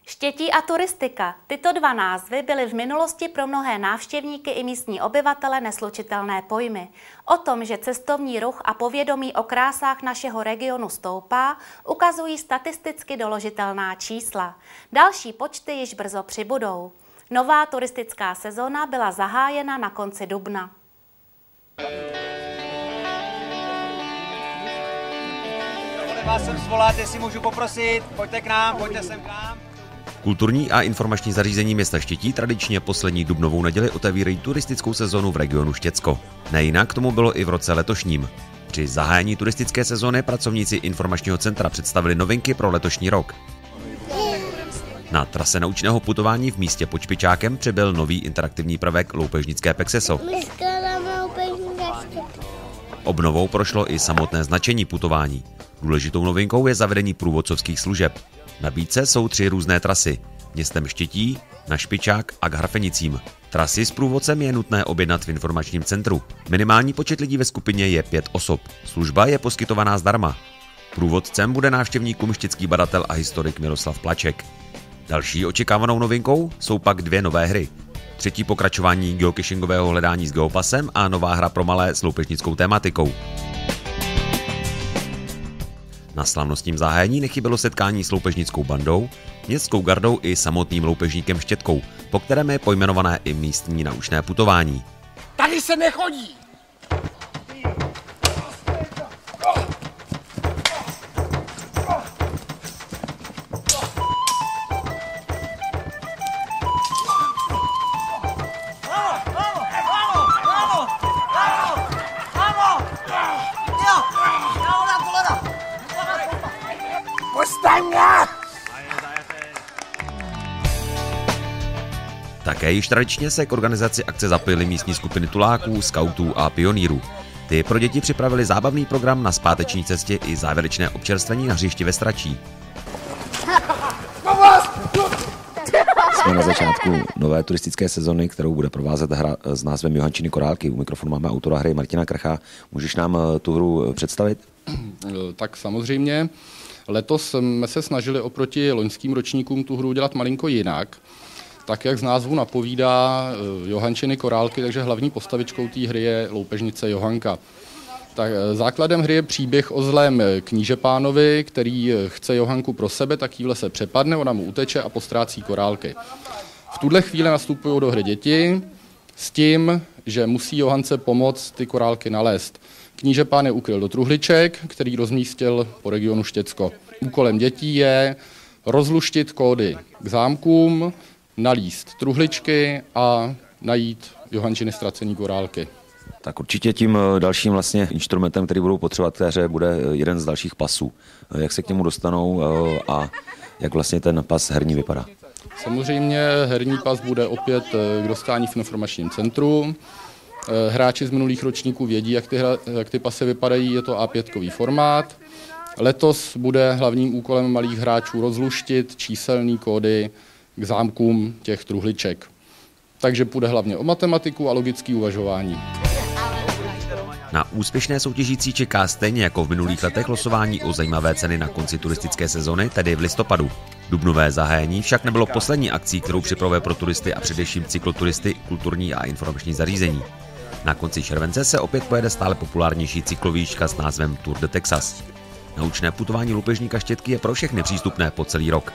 Štětí a turistika. Tyto dva názvy byly v minulosti pro mnohé návštěvníky i místní obyvatele neslučitelné pojmy. O tom, že cestovní ruch a povědomí o krásách našeho regionu stoupá, ukazují statisticky doložitelná čísla. Další počty již brzo přibudou. Nová turistická sezóna byla zahájena na konci dubna. Vás sem svolat, jestli můžu poprosit, pojďte k nám, pojďte sem k nám. Kulturní a informační zařízení města Štětí tradičně poslední dubnovou neděli otevírají turistickou sezonu v regionu Štěcko. Nejinak tomu bylo i v roce letošním. Při zahájení turistické sezóny pracovníci informačního centra představili novinky pro letošní rok. Na trase naučného putování v místě pod Špičákem přibyl nový interaktivní prvek loupežnické Pexeso. Obnovou prošlo i samotné značení putování. Důležitou novinkou je zavedení průvodcovských služeb. V nabídce jsou 3 různé trasy. Městem Štětí, na Špičák a k Hrafenicím. Trasy s průvodcem je nutné objednat v informačním centru. Minimální počet lidí ve skupině je 5 osob. Služba je poskytovaná zdarma. Průvodcem bude návštěvníkům štětský badatel a historik Miroslav Plaček. Další očekávanou novinkou jsou pak 2 nové hry. 3. pokračování geocachingového hledání s geopasem a nová hra pro malé s loupežnickou tématikou. Na slavnostním zahájení nechybělo setkání s loupežnickou bandou, městskou gardou i samotným loupežníkem Štětkou, po kterém je pojmenované i místní naučné putování. Tady se nechodí! Také již tradičně se k organizaci akce zapojily místní skupiny tuláků, skautů a pionýrů. Ty pro děti připravili zábavný program na zpáteční cestě i závěrečné občerstvení na hřišti ve Stračí. Jsme na začátku nové turistické sezony, kterou bude provázet hra s názvem Johančiny korálky. U mikrofonu máme autora hry Martina Kracha. Můžeš nám tu hru představit? Tak samozřejmě. Letos jsme se snažili oproti loňským ročníkům tu hru dělat malinko jinak. Tak, jak z názvu napovídá, Johančiny korálky, takže hlavní postavičkou té hry je loupežnice Johanka. Tak, základem hry je příběh o zlém knížepánovi, který chce Johanku pro sebe, tak jí v lese přepadne, ona mu uteče a postrácí korálky. V tuhle chvíli nastupují do hry děti s tím, že musí Johance pomoct ty korálky nalézt. Knížepán je ukryl do truhliček, který rozmístil po regionu Štěcko. Úkolem dětí je rozluštit kódy k zámkům, nalíst truhličky a najít Johančiny ztracený korálky. Tak určitě tím dalším vlastně instrumentem, který budou potřebovat té hře, bude jeden z dalších pasů. Jak se k němu dostanou a jak vlastně ten pas herní vypadá? Samozřejmě herní pas bude opět k dostání v informačním centru. Hráči z minulých ročníků vědí, jak ty pasy vypadají, je to A5kový formát. Letos bude hlavním úkolem malých hráčů rozluštit číselné kódy k zámkům těch truhliček. Takže půjde hlavně o matematiku a logické uvažování. Na úspěšné soutěžící čeká stejně jako v minulých letech losování o zajímavé ceny na konci turistické sezony, tedy v listopadu. Dubnové zahájení však nebylo poslední akcí, kterou připravuje pro turisty a především cykloturisty kulturní a informační zařízení. Na konci července se opět pojede stále populárnější cyklovýška s názvem Tour de Texas. Naučné putování loupežníka Štětky je pro všechny přístupné po celý rok.